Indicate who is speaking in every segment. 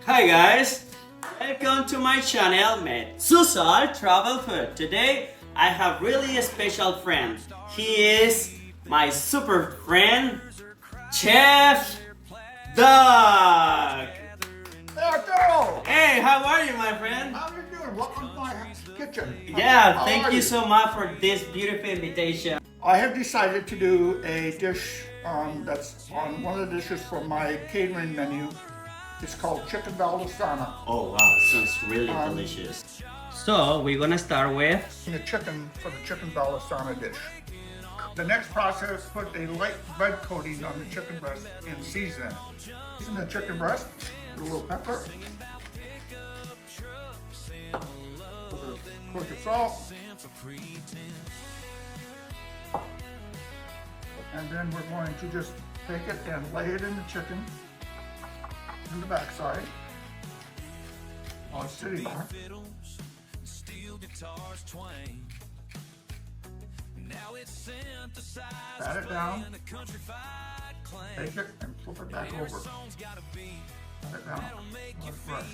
Speaker 1: Hi guys, welcome to my channel made Susal Travel Food. Today I have really a special friend. He is my super friend, Chef Doug.
Speaker 2: Hey Arturo!
Speaker 1: Hey, how are you, my friend?
Speaker 2: How you doing? Welcome to my kitchen.
Speaker 1: Yeah,
Speaker 2: How
Speaker 1: thank
Speaker 2: are
Speaker 1: you so much for this beautiful invitation.
Speaker 2: I have decided to do a dish that's on one of the dishes from my catering menu. It's called Chicken Valdostana.
Speaker 1: Oh wow, sounds really delicious. So we're gonna start with
Speaker 2: The chicken for the Chicken Valdostana dish. The next process, put a light red coating on the chicken breast and season it. Season the chicken breast with a little pepper. Put your salt. And then we're going to just take it and lay it in the chicken in the backside while it's sitting there. Pat it down, take it and flip it back over. Pat it down, let it fresh.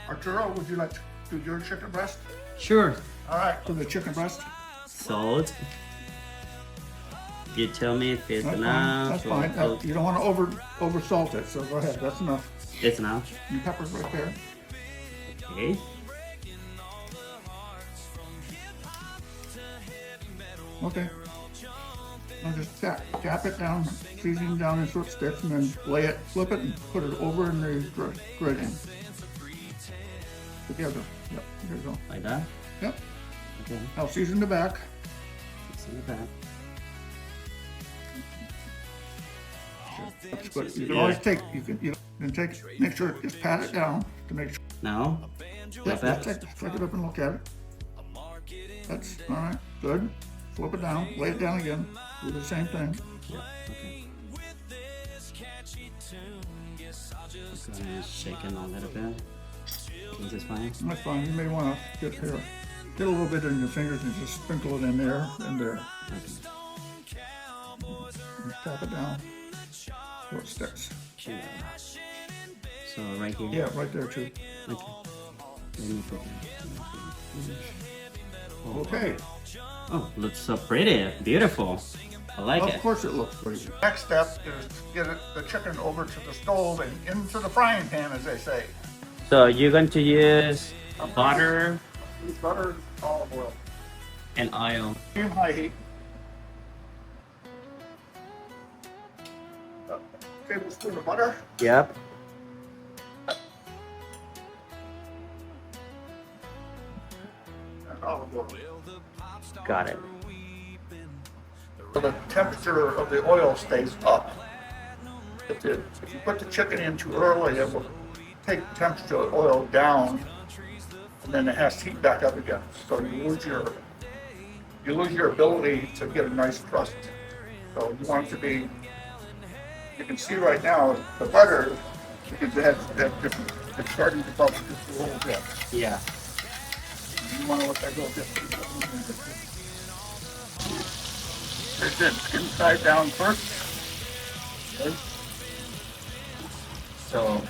Speaker 2: Arturo, would you like to do your chicken breast?
Speaker 1: sure
Speaker 2: All right, do the chicken breast.
Speaker 1: salt. You tell me if it's
Speaker 2: That's fine.
Speaker 1: enough.
Speaker 2: That's
Speaker 1: or-
Speaker 2: fine. You don't want to over salt it, so go ahead. That's enough.
Speaker 1: It's enough.
Speaker 2: And pepper's right there.
Speaker 1: Okay.
Speaker 2: Okay. Now just tap it down, seasoning down in short sticks, and then lay it, flip it, and put it over in the grating. Together. Yep. There you go.
Speaker 1: Like that.
Speaker 2: Yep.
Speaker 1: Okay.
Speaker 2: Now season the back.
Speaker 1: Just like that.
Speaker 2: That's good. You can always take. You can take. Make sure just pat it down to make sure.
Speaker 1: Now,
Speaker 2: Yep,
Speaker 1: that.
Speaker 2: take it up and look at it. That's all right. Good. Flip it down. Lay it down again. Do the same thing.
Speaker 1: Yeah. Okay. Just gonna shake it a little bit. Is this fine?
Speaker 2: That's fine. You may want to get here. Get a little bit in your fingers and just sprinkle it in there and there.
Speaker 1: Okay.
Speaker 2: And tap it down so it sticks.
Speaker 1: Yeah. So right here.
Speaker 2: Yeah, right there too.
Speaker 1: Okay. Let me put that. Oh.
Speaker 2: Okay.
Speaker 1: Oh, looks so pretty. Beautiful. I like
Speaker 2: Of
Speaker 1: it.
Speaker 2: course it looks pretty. Next step is to get the chicken over to the stove and into the frying pan, as they say.
Speaker 1: So you're going to use butter
Speaker 2: Butter, olive oil.
Speaker 1: and oil.
Speaker 2: Medium high heat. A tablespoon of butter.
Speaker 1: Yep.
Speaker 2: And olive oil.
Speaker 1: Got it.
Speaker 2: So the temperature of the oil stays up. If you put the chicken in too early, it will take the temperature of the oil down, and then it has to heat back up again. So you lose your ability to get a nice crust. So you want it to be. You can see right now the butter, because it has different. It's starting to bubble just a little bit.
Speaker 1: Yeah.
Speaker 2: You want to let that go just. There's it. Skin side down first. Okay.
Speaker 1: So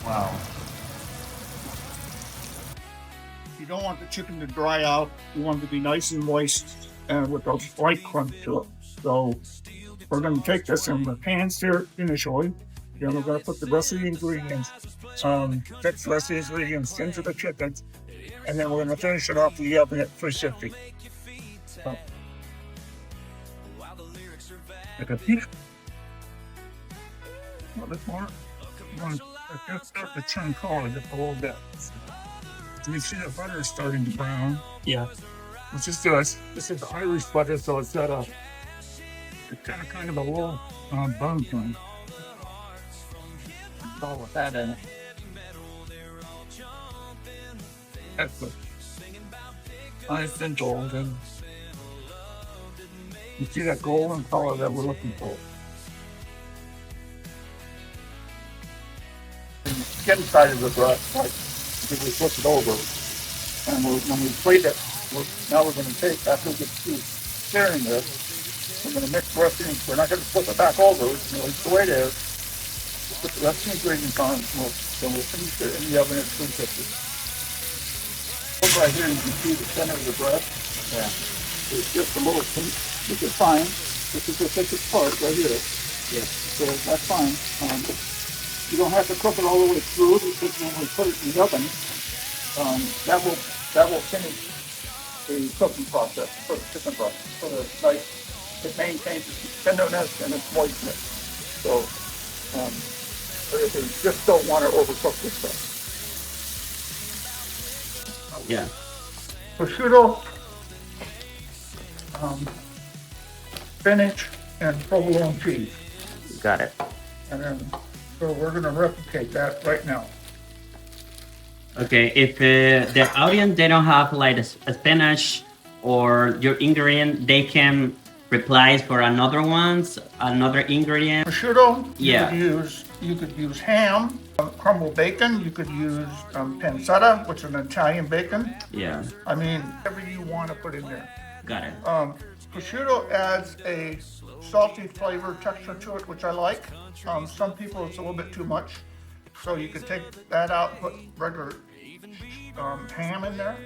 Speaker 1: wow.
Speaker 2: You don't want the chicken to dry out. You want it to be nice and moist and with a slight crunch to it. So we're going to take this and pan-sear it initially. Then we're going to put the rest of the ingredients, mix the rest of the ingredients into the chicken, and then we're going to finish it off in the oven at 350. So, take a peek. A little bit more. We're going to just start to turn color just a little bit. You see the butter is starting to brown.
Speaker 1: Yeah.
Speaker 2: Let's just do this. This is Irish butter, so it's got a kind of a low bone point.
Speaker 1: All with that in it.
Speaker 2: That's good. Nice and golden. You see that golden color that we're looking for. Get inside of the breast, like we flip it over, and when we plate it, Now we're going to take, after we get through searing this, we're going to mix the rest of the, we're not going to flip it back over, it's the way it is. Put the rest of the ingredients on, and then we'll finish it in the oven at 350. Right here you can see the center of the bread.
Speaker 1: Yeah.
Speaker 2: It's just a little pink, which is fine. This is the thickest part right here.
Speaker 1: Yeah.
Speaker 2: So that's fine. You don't have to cook it all the way through because when we put it in the oven, that will finish the cooking process for the chicken process. So it's nice. It maintains its tenderness and its moistness. So if you just don't want to overcook this stuff.
Speaker 1: Yeah.
Speaker 2: Prosciutto, spinach, and provolone cheese.
Speaker 1: Got it.
Speaker 2: And then, so we're going to replicate that right now.
Speaker 1: Okay, if the audience they don't have like a spinach or your ingredient, they can replace for another ingredient.
Speaker 2: Prosciutto,
Speaker 1: Yeah.
Speaker 2: you could use ham, crumbled bacon. You could use pancetta, which is an Italian bacon.
Speaker 1: Yeah.
Speaker 2: I mean, whatever you want to put in there.
Speaker 1: Got it.
Speaker 2: Prosciutto adds a salty flavor texture to it, which I like. Some people it's a little bit too much, so you could take that out and put regular ham in there,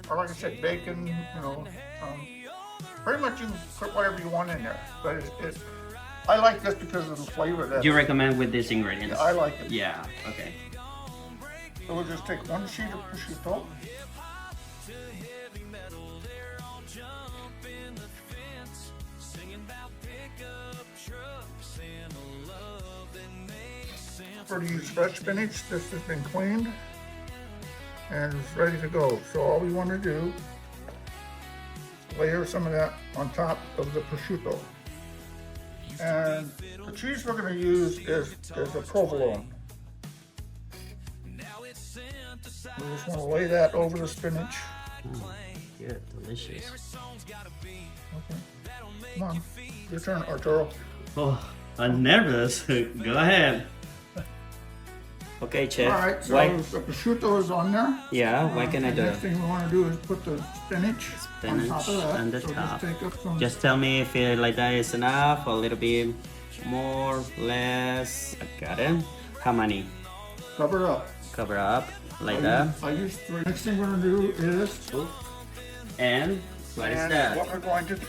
Speaker 2: or like I said, bacon. Pretty much you can put whatever you want in there. But I like this because of the flavor that.
Speaker 1: Do you recommend with these ingredients?
Speaker 2: I like it.
Speaker 1: Yeah. Okay.
Speaker 2: So we'll just take one sheet of prosciutto. For to use fresh spinach, this has been cleaned and it's ready to go. So all we want to do is layer some of that on top of the prosciutto. And the cheese we're going to use is a provolone. We just want to lay that over the spinach.
Speaker 1: Yeah, delicious.
Speaker 2: Okay. Come on, your turn, Arturo.
Speaker 1: Oh, I'm nervous. Go ahead. Okay, Chef.
Speaker 2: All right, so the prosciutto is on there.
Speaker 1: Yeah, what can I do?
Speaker 2: The next thing we want to do is put the spinach on top of that.
Speaker 1: on the
Speaker 2: So
Speaker 1: top.
Speaker 2: Just take up some.
Speaker 1: Just tell me if it like that is enough, a little bit more, less. I got it. How many?
Speaker 2: Cover it up.
Speaker 1: Cover up like that.
Speaker 2: I use 3. Next thing we're going to do is.
Speaker 1: And what is
Speaker 2: and
Speaker 1: that?
Speaker 2: What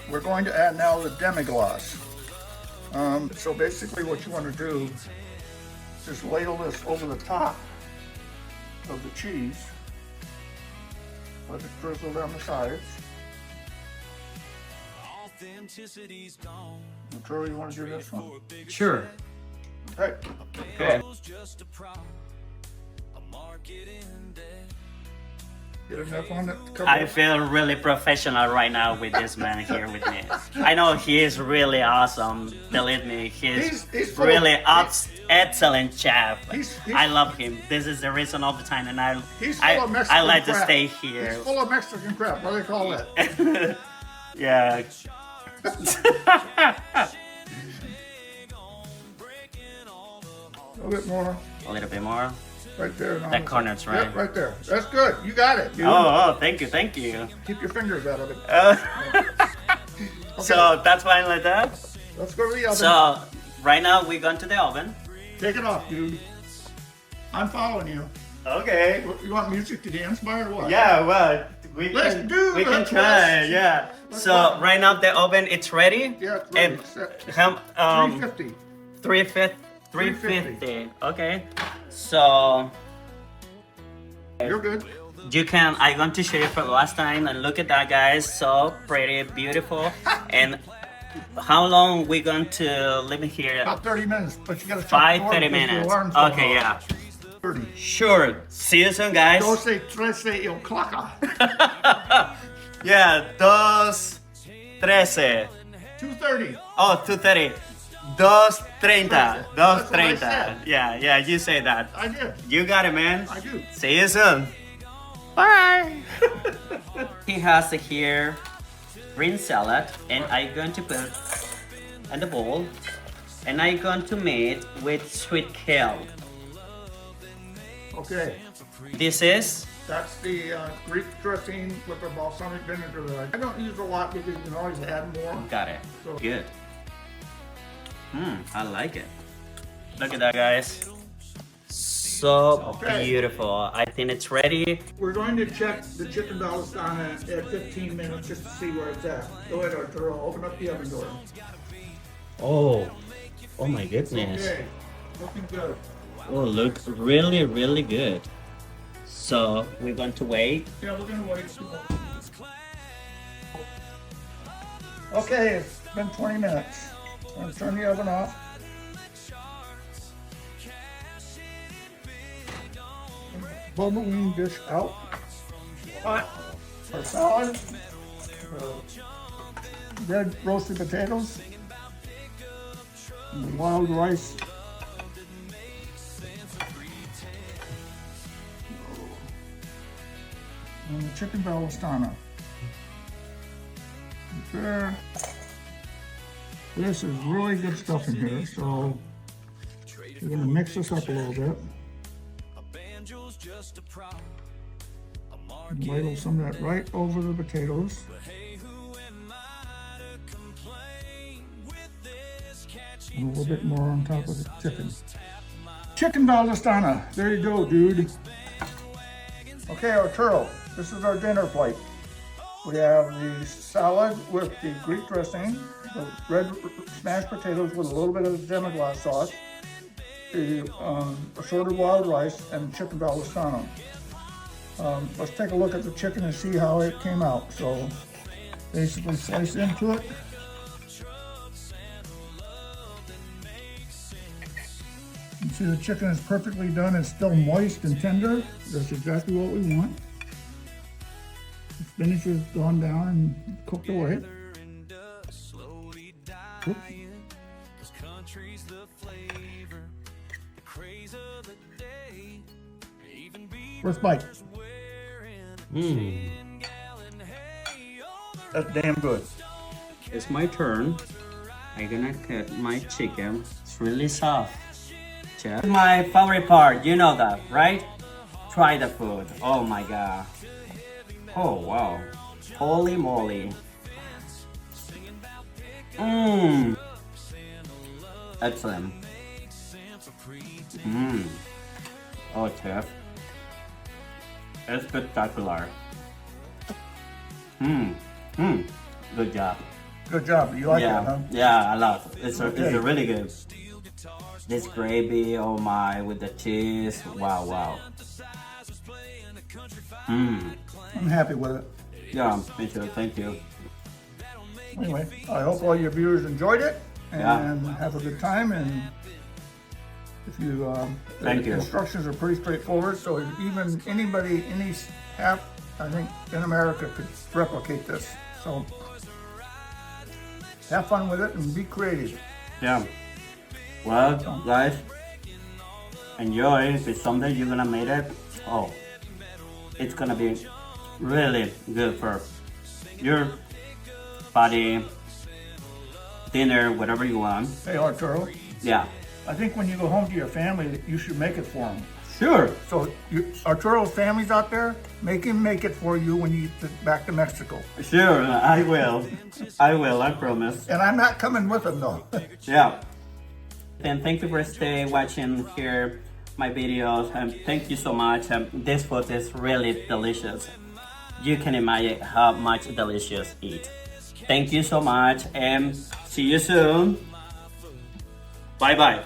Speaker 2: we're going to add now the Demiglace. So basically, what you want to do. Just ladle this over the top of the cheese. Let it drizzle down the sides. Arturo, you want to do this one?
Speaker 1: Sure.
Speaker 2: Okay.
Speaker 1: Okay.
Speaker 2: Get enough on it to cover
Speaker 1: I
Speaker 2: it.
Speaker 1: feel really professional right now with this man here with me. I know he is really awesome. Believe me, he's really excellent chef. I love him. This is the reason all the time, and I like to stay here.
Speaker 2: He's full of Mexican crap. What do they call it?
Speaker 1: Yeah.
Speaker 2: A little bit more.
Speaker 1: A little bit more.
Speaker 2: Right there.
Speaker 1: That corner's right.
Speaker 2: Yep, right there. That's good. You got it. Dude.
Speaker 1: Oh, thank you, thank you.
Speaker 2: Keep your fingers out of it. Okay.
Speaker 1: So that's fine like that.
Speaker 2: Let's go to the oven.
Speaker 1: So right now we're going to the oven.
Speaker 2: Take it off, dude. I'm following you.
Speaker 1: Okay.
Speaker 2: You want music to dance by or what?
Speaker 1: Yeah, well, we can try. Yeah. So right now the oven it's ready.
Speaker 2: Yeah, it's ready.
Speaker 1: And,
Speaker 2: Set.
Speaker 1: 350. 350. Okay. So
Speaker 2: You're good.
Speaker 1: you can. I'm going to show you for the last time, and look at that, guys. So pretty, beautiful. And how long we going to live in here?
Speaker 2: About 30 minutes, but you gotta
Speaker 1: 30 minutes. Okay, yeah.
Speaker 2: 30.
Speaker 1: Sure. See you soon, guys.
Speaker 2: 12:13 o'clock.
Speaker 1: Yeah, 2:13.
Speaker 2: 2:30.
Speaker 1: Oh, 2:30. 2:30.
Speaker 2: That's what I
Speaker 1: 2:30.
Speaker 2: said.
Speaker 1: Yeah, you say that.
Speaker 2: I did.
Speaker 1: You got it, man.
Speaker 2: I do.
Speaker 1: See you soon. Bye. He has here green salad, and I'm going to put in the bowl, and I'm going to make with sweet kale.
Speaker 2: Okay.
Speaker 1: This is
Speaker 2: That's the Greek dressing with the balsamic vinegar. I don't use a lot because you can always add more.
Speaker 1: Got it.
Speaker 2: So-
Speaker 1: Good. I like it. Look at that, guys. So beautiful. I think it's ready.
Speaker 2: We're going to check the chicken Valdostana at 15 minutes just to see where it's at. Go ahead, Arturo. Open up the oven door.
Speaker 1: Oh my goodness.
Speaker 2: Okay, looking good.
Speaker 1: Oh, looks really, really good. So we're going to wait.
Speaker 2: Yeah, we're gonna wait. Okay, it's been 20 minutes. I'm gonna turn the oven off. Bubbling dish out. Our salad. Red roasted potatoes. And the wild rice. And the chicken Valdostana. There. This is really good stuff in here, so we're gonna mix this up a little bit. And ladle some of that right over the potatoes. And a little bit more on top of the chicken. Chicken Valdostana, there you go, dude. Okay, Arturo, this is our dinner plate. We have the salad with the Greek dressing, the red smashed potatoes with a little bit of Demiglace sauce, the assorted wild rice, and chicken Valdostana. Let's take a look at the chicken and see how it came out. So basically slice into it. You see the chicken is perfectly done. It's still moist and tender. That's exactly what we want. The spinach has gone down and cooked away. Oops. First bite. That's damn good.
Speaker 1: It's my turn. I'm gonna cut my chicken. It's really soft. Chef. My favorite part, you know that, right? Try the food. Oh my god. Oh wow. Holy moly. Excellent. Oh, chef. It's spectacular. Good job.
Speaker 2: Good job. You like it, huh?
Speaker 1: Yeah, I love it. It's really good. This gravy, oh my, with the cheese. Wow.
Speaker 2: I'm happy with it.
Speaker 1: Yeah, me too. Thank you.
Speaker 2: Anyway, I hope all your viewers enjoyed it and
Speaker 1: Yeah.
Speaker 2: have a good time. And if you,
Speaker 1: Thank you.
Speaker 2: instructions are pretty straightforward. So even anybody, I think in America could replicate this. So have fun with it and be creative.
Speaker 1: Yeah. Well, guys, enjoy. If it's something you're gonna make it, it's gonna be really good for your party, dinner, whatever you want.
Speaker 2: Hey, Arturo,
Speaker 1: Yeah.
Speaker 2: I think when you go home to your family, you should make it for them.
Speaker 1: Sure.
Speaker 2: So Arturo's family's out there, make him make it for you when you get back to Mexico.
Speaker 1: Sure, I will. I promise.
Speaker 2: And I'm not coming with him though.
Speaker 1: Yeah. And thank you for staying watching here my videos. Thank you so much. This food is really delicious. You can imagine how much delicious it. Thank you so much and see you soon. Bye bye.